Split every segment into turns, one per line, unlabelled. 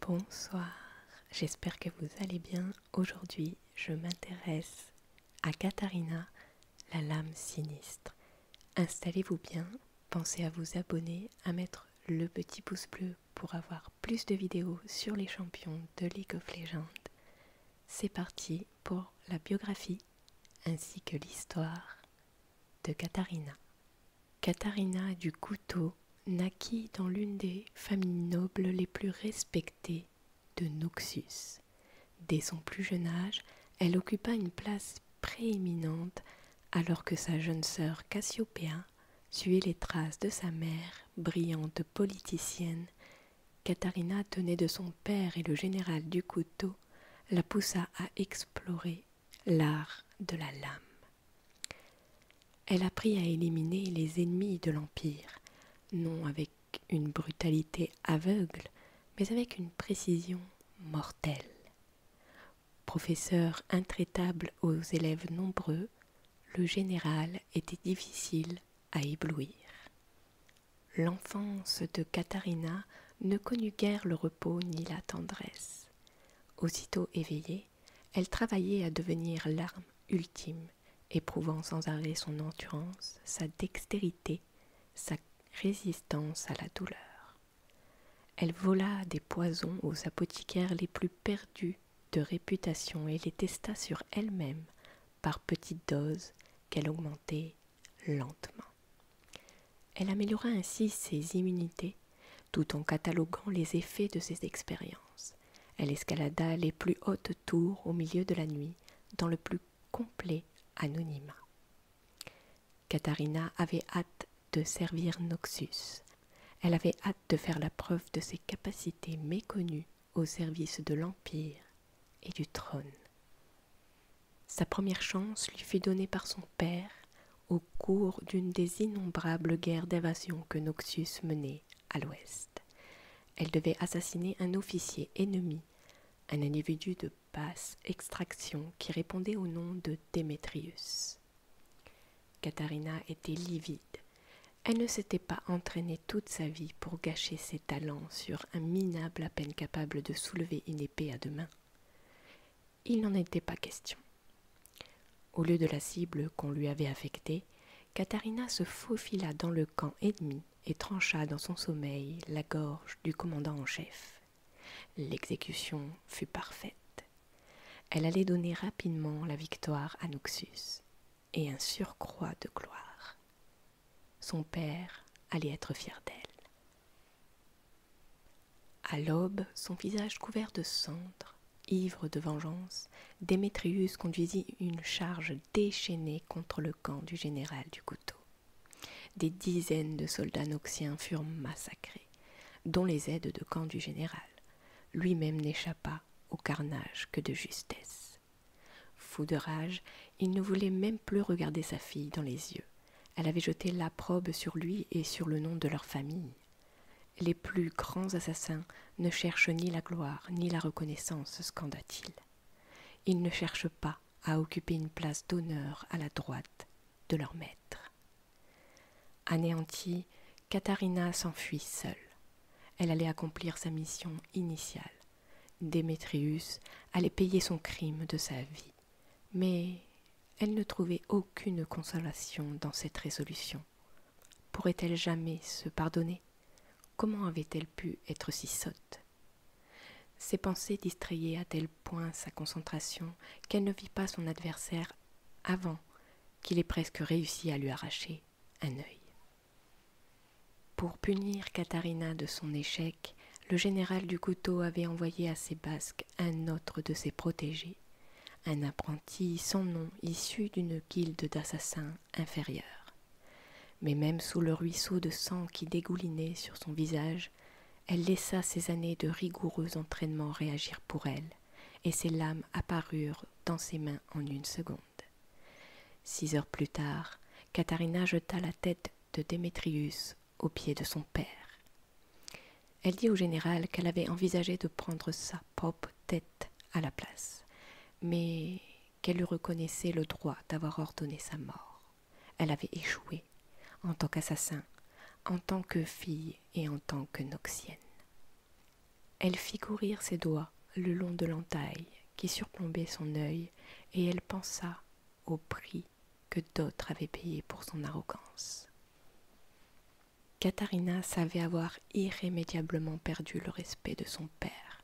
Bonsoir, j'espère que vous allez bien. Aujourd'hui, je m'intéresse à Katharina, la lame sinistre. Installez-vous bien, pensez à vous abonner, à mettre le petit pouce bleu pour avoir plus de vidéos sur les champions de League of Legends. C'est parti pour la biographie ainsi que l'histoire de Katharina. Katharina du Couteau naquit dans l'une des familles nobles les plus respectées de Noxus. Dès son plus jeune âge, elle occupa une place prééminente alors que sa jeune sœur Cassiopéa suivait les traces de sa mère, brillante politicienne. Katharina tenait de son père et le général du Couteau la poussa à explorer l'art de la lame. Elle apprit à éliminer les ennemis de l'Empire, non avec une brutalité aveugle, mais avec une précision mortelle. Professeur intraitable aux élèves nombreux, le général était difficile à éblouir. L'enfance de Katharina ne connut guère le repos ni la tendresse. Aussitôt éveillée, elle travaillait à devenir l'arme ultime, éprouvant sans arrêt son endurance, sa dextérité, sa résistance à la douleur. Elle vola des poisons aux apothicaires les plus perdus de réputation et les testa sur elle-même par petites doses qu'elle augmentait lentement. Elle améliora ainsi ses immunités tout en cataloguant les effets de ses expériences. Elle escalada les plus hautes tours au milieu de la nuit dans le plus complet anonymat. Katharina avait hâte de servir Noxus. Elle avait hâte de faire la preuve de ses capacités méconnues au service de l'Empire et du trône. Sa première chance lui fut donnée par son père au cours d'une des innombrables guerres d'invasion que Noxus menait à l'ouest. Elle devait assassiner un officier ennemi, un individu de basse extraction qui répondait au nom de Démétrius. Katharina était livide. Elle ne s'était pas entraînée toute sa vie pour gâcher ses talents sur un minable à peine capable de soulever une épée à deux mains. Il n'en était pas question. Au lieu de la cible qu'on lui avait affectée, Katharina se faufila dans le camp ennemi et trancha dans son sommeil la gorge du commandant en chef. L'exécution fut parfaite. Elle allait donner rapidement la victoire à Noxus et un surcroît de gloire. Son père allait être fier d'elle. À l'aube, son visage couvert de cendres, ivre de vengeance, Démétrius conduisit une charge déchaînée contre le camp du général du Couteau. Des dizaines de soldats noxiens furent massacrés, dont les aides de camp du général. Lui-même n'échappa au carnage que de justesse. Fou de rage, il ne voulait même plus regarder sa fille dans les yeux. Elle avait jeté l'opprobre sur lui et sur le nom de leur famille. Les plus grands assassins ne cherchent ni la gloire ni la reconnaissance, scanda-t-il. Ils ne cherchent pas à occuper une place d'honneur à la droite de leur maître. Anéantie, Katharina s'enfuit seule. Elle allait accomplir sa mission initiale. Démétrius allait payer son crime de sa vie. Mais elle ne trouvait aucune consolation dans cette résolution. Pourrait-elle jamais se pardonner ? Comment avait-elle pu être si sotte ? Ses pensées distrayaient à tel point sa concentration qu'elle ne vit pas son adversaire avant qu'il ait presque réussi à lui arracher un œil. Pour punir Katharina de son échec, le général du Couteau avait envoyé à ses basques un autre de ses protégés, un apprenti sans nom issu d'une guilde d'assassins inférieure. Mais même sous le ruisseau de sang qui dégoulinait sur son visage, elle laissa ses années de rigoureux entraînement réagir pour elle, et ses lames apparurent dans ses mains en une seconde. 6 heures plus tard, Katharina jeta la tête de Démétrius aux pieds de son père. Elle dit au général qu'elle avait envisagé de prendre sa propre tête à la place, mais qu'elle lui reconnaissait le droit d'avoir ordonné sa mort. Elle avait échoué en tant qu'assassin, en tant que fille et en tant que noxienne. Elle fit courir ses doigts le long de l'entaille qui surplombait son œil, et elle pensa au prix que d'autres avaient payé pour son arrogance. Katharina savait avoir irrémédiablement perdu le respect de son père.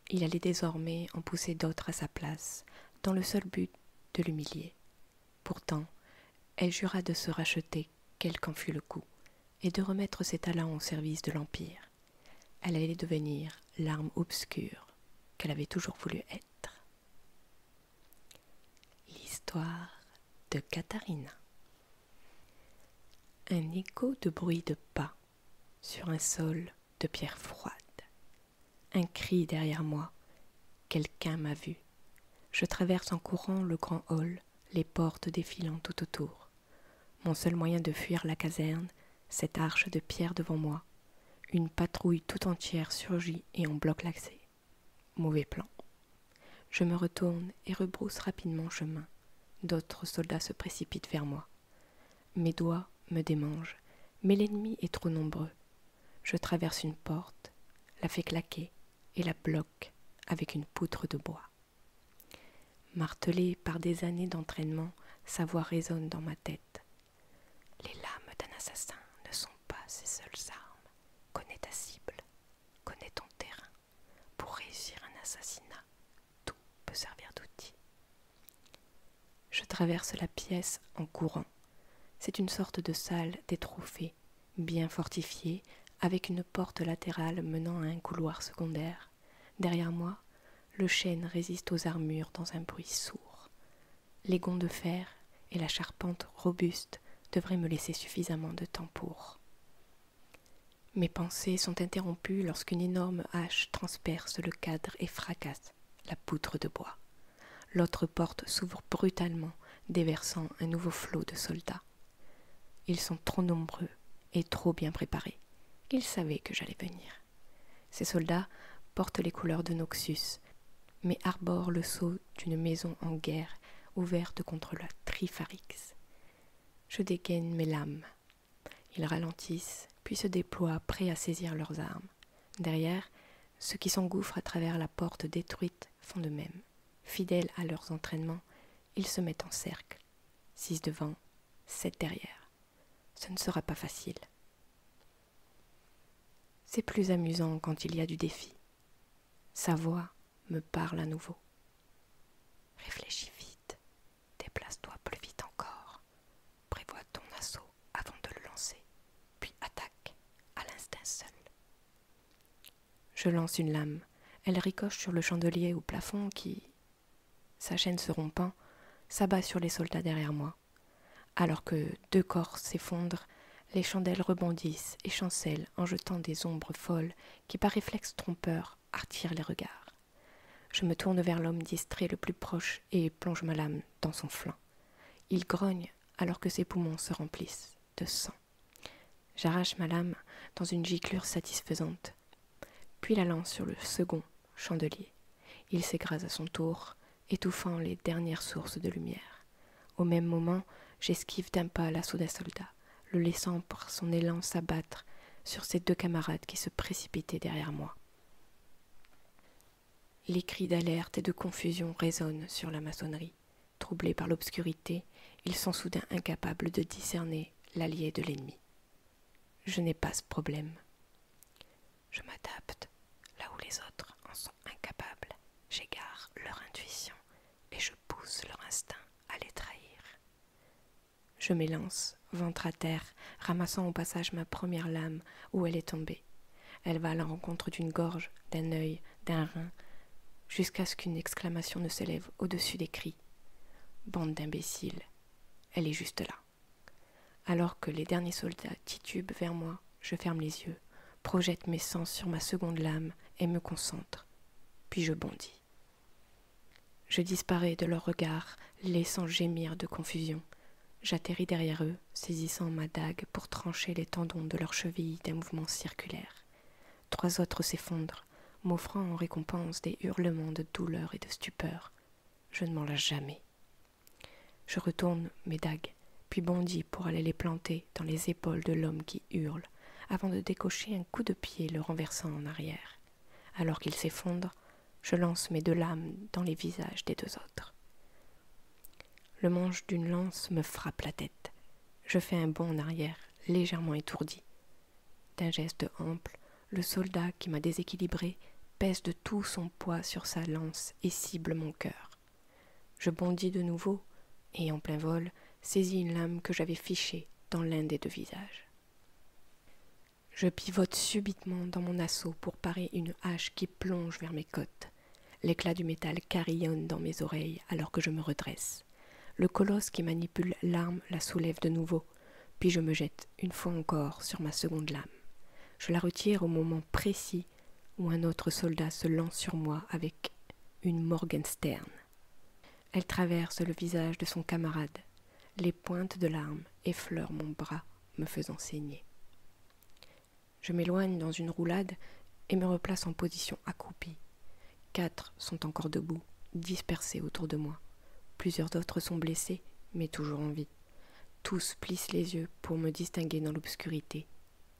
Il allait désormais en pousser d'autres à sa place, dans le seul but de l'humilier. Pourtant, elle jura de se racheter, quel qu'en fût le coût, et de remettre ses talents au service de l'Empire. Elle allait devenir l'arme obscure qu'elle avait toujours voulu être. L'histoire de Katharina. Un écho de bruit de pas sur un sol de pierre froide. Un cri derrière moi. Quelqu'un m'a vu. Je traverse en courant le grand hall, les portes défilant tout autour. Mon seul moyen de fuir la caserne, cette arche de pierre devant moi. Une patrouille tout entière surgit et en bloque l'accès. Mauvais plan. Je me retourne et rebrousse rapidement chemin. D'autres soldats se précipitent vers moi. Mes doigts me démangent, mais l'ennemi est trop nombreux. Je traverse une porte, la fais claquer et la bloque avec une poutre de bois. Martelée par des années d'entraînement, sa voix résonne dans ma tête. Les lames d'un assassin ne sont pas ses seules armes. Connais ta cible, connais ton terrain. Pour réussir un assassinat, tout peut servir d'outil. Je traverse la pièce en courant. C'est une sorte de salle des trophées, bien fortifiée, avec une porte latérale menant à un couloir secondaire. Derrière moi, le chêne résiste aux armures dans un bruit sourd. Les gonds de fer et la charpente robuste devraient me laisser suffisamment de temps pour. Mes pensées sont interrompues lorsqu'une énorme hache transperce le cadre et fracasse la poutre de bois. L'autre porte s'ouvre brutalement, déversant un nouveau flot de soldats. Ils sont trop nombreux et trop bien préparés. Ils savaient que j'allais venir. Ces soldats portent les couleurs de Noxus, mais arborent le sceau d'une maison en guerre ouverte contre la Trifarix. Je dégaine mes lames. Ils ralentissent, puis se déploient, prêts à saisir leurs armes. Derrière, ceux qui s'engouffrent à travers la porte détruite font de même. Fidèles à leurs entraînements, ils se mettent en cercle. 6 devant, 7 derrière. Ce ne sera pas facile. C'est plus amusant quand il y a du défi. Sa voix me parle à nouveau. Réfléchis vite, déplace-toi plus vite encore. Prévois ton assaut avant de le lancer, puis attaque à l'instinct seul. Je lance une lame. Elle ricoche sur le chandelier au plafond qui, sa chaîne se rompant, s'abat sur les soldats derrière moi. Alors que 2 corps s'effondrent, les chandelles rebondissent et chancellent en jetant des ombres folles qui, par réflexe trompeur, attirent les regards. Je me tourne vers l'homme distrait le plus proche et plonge ma lame dans son flanc. Il grogne alors que ses poumons se remplissent de sang. J'arrache ma lame dans une giclure satisfaisante, puis la lance sur le second chandelier. Il s'écrase à son tour, étouffant les dernières sources de lumière. Au même moment, j'esquive d'un pas l'assaut d'un soldat, le laissant par son élan s'abattre sur ses 2 camarades qui se précipitaient derrière moi. Les cris d'alerte et de confusion résonnent sur la maçonnerie. Troublés par l'obscurité, ils sont soudain incapables de discerner l'allié de l'ennemi. Je n'ai pas ce problème. Je m'adapte là où les autres en sont incapables. J'égare leur intuition et je pousse leur instinct à les trahir. Je m'élance, ventre à terre, ramassant au passage ma première lame où elle est tombée. Elle va à la rencontre d'une gorge, d'un œil, d'un rein, jusqu'à ce qu'une exclamation ne s'élève au-dessus des cris. Bande d'imbéciles, elle est juste là. Alors que les derniers soldats titubent vers moi, je ferme les yeux, projette mes sens sur ma seconde lame et me concentre. Puis je bondis. Je disparais de leur regard, laissant gémir de confusion. J'atterris derrière eux, saisissant ma dague pour trancher les tendons de leurs chevilles d'un mouvement circulaire. 3 autres s'effondrent, m'offrant en récompense des hurlements de douleur et de stupeur. Je ne m'en lasse jamais. Je retourne mes dagues, puis bondis pour aller les planter dans les épaules de l'homme qui hurle, avant de décocher un coup de pied le renversant en arrière. Alors qu'il s'effondre, je lance mes 2 lames dans les visages des 2 autres. Le manche d'une lance me frappe la tête. Je fais un bond en arrière, légèrement étourdi. D'un geste ample, le soldat qui m'a déséquilibré pèse de tout son poids sur sa lance et cible mon cœur. Je bondis de nouveau et, en plein vol, saisis une lame que j'avais fichée dans l'un des 2 visages. Je pivote subitement dans mon assaut pour parer une hache qui plonge vers mes côtes. L'éclat du métal carillonne dans mes oreilles alors que je me redresse. Le colosse qui manipule l'arme la soulève de nouveau, puis je me jette une fois encore sur ma seconde lame. Je la retire au moment précis où un autre soldat se lance sur moi avec une Morgenstern. Elle traverse le visage de son camarade. Les pointes de l'arme effleurent mon bras, me faisant saigner. Je m'éloigne dans une roulade et me replace en position accroupie. 4 sont encore debout, dispersés autour de moi. Plusieurs autres sont blessés, mais toujours en vie. Tous plissent les yeux pour me distinguer dans l'obscurité.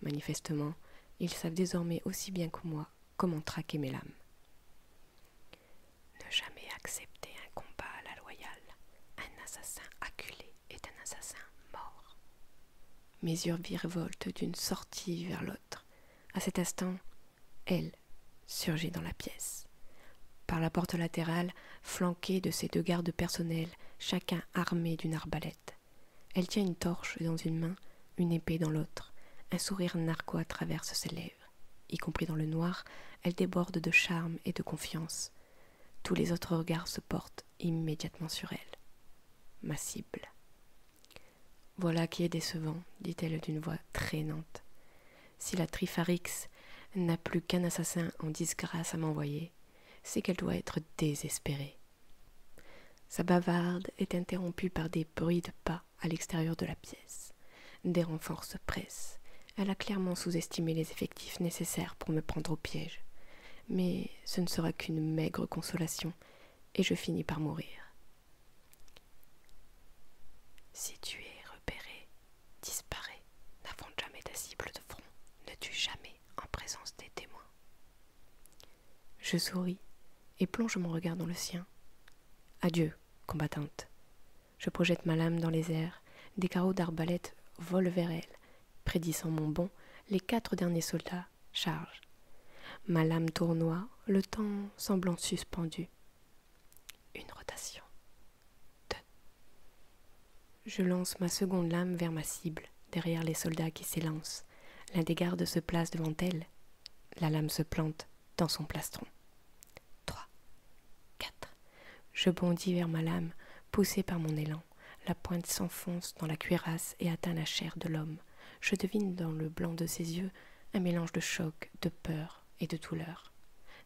Manifestement, ils savent désormais aussi bien que moi comment traquer mes lames. Ne jamais accepter un combat à la loyale. Un assassin acculé est un assassin mort. Mes yeux virevoltent d'une sortie vers l'autre. À cet instant, elle surgit dans la pièce. Par la porte latérale, flanquée de ses 2 gardes personnels, chacun armé d'une arbalète. Elle tient une torche dans une main, une épée dans l'autre. Un sourire narquois traverse ses lèvres. Y compris dans le noir, elle déborde de charme et de confiance. Tous les autres regards se portent immédiatement sur elle. Ma cible. Voilà qui est décevant, dit-elle d'une voix traînante. Si la Trifarix n'a plus qu'un assassin en disgrâce à m'envoyer, c'est qu'elle doit être désespérée. Sa bavarde est interrompue par des bruits de pas à l'extérieur de la pièce. Des renforts se pressent. Elle a clairement sous-estimé les effectifs nécessaires pour me prendre au piège. Mais ce ne sera qu'une maigre consolation, et je finis par mourir. Si tu es repéré, disparais. N'affronte jamais ta cible de front. Ne tue jamais en présence des témoins. Je souris et plonge mon regard dans le sien. Adieu, combattante. Je projette ma lame dans les airs. Des carreaux d'arbalète volent vers elle. Prédisant mon bond, les 4 derniers soldats chargent. Ma lame tournoie, le temps semblant suspendu. Une rotation. 2. Je lance ma seconde lame vers ma cible, derrière les soldats qui s'élancent. L'un des gardes se place devant elle. La lame se plante dans son plastron. 3, 4. Je bondis vers ma lame, poussé par mon élan. La pointe s'enfonce dans la cuirasse et atteint la chair de l'homme. Je devine dans le blanc de ses yeux un mélange de choc, de peur et de douleur.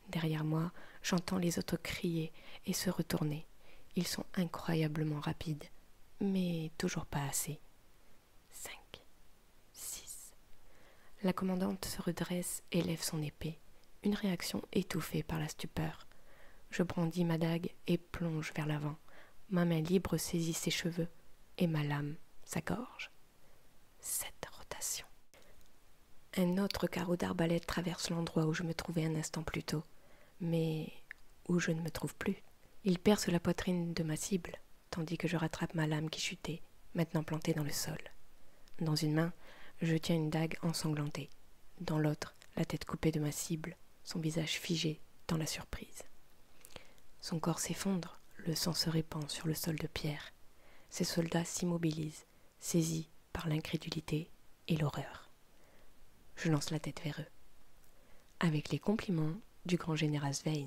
Derrière moi, j'entends les autres crier et se retourner. Ils sont incroyablement rapides, mais toujours pas assez. 5, 6. La commandante se redresse et lève son épée, une réaction étouffée par la stupeur. Je brandis ma dague et plonge vers l'avant. Ma main libre saisit ses cheveux et ma lame sa gorge. 7 rotations. Un autre carreau d'arbalète traverse l'endroit où je me trouvais un instant plus tôt, mais où je ne me trouve plus. Il perce la poitrine de ma cible, tandis que je rattrape ma lame qui chutait, maintenant plantée dans le sol. Dans une main, je tiens une dague ensanglantée. Dans l'autre, la tête coupée de ma cible, son visage figé dans la surprise. Son corps s'effondre, le sang se répand sur le sol de pierre. Ces soldats s'immobilisent, saisis par l'incrédulité et l'horreur. Je lance la tête vers eux. Avec les compliments du grand général Svein.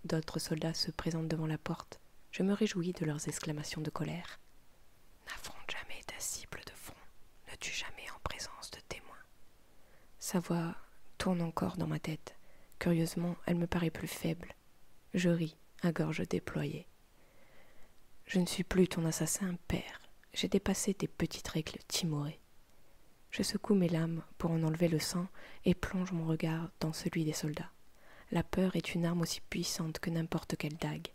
D'autres soldats se présentent devant la porte. Je me réjouis de leurs exclamations de colère. N'affronte jamais ta cible de front. Ne tue jamais en présence de témoins. Sa voix tourne encore dans ma tête. Curieusement, elle me paraît plus faible. Je ris, à gorge déployée. Je ne suis plus ton assassin, père. J'ai dépassé tes petites règles timorées. Je secoue mes lames pour en enlever le sang et plonge mon regard dans celui des soldats. La peur est une arme aussi puissante que n'importe quelle dague.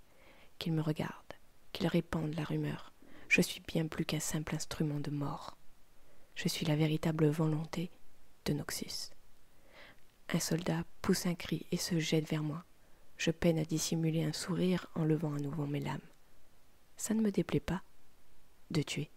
Qu'ils me regardent, qu'ils répandent la rumeur. Je suis bien plus qu'un simple instrument de mort. Je suis la véritable volonté de Noxus. Un soldat pousse un cri et se jette vers moi. Je peine à dissimuler un sourire en levant à nouveau mes lames. Ça ne me déplaît pas de tuer.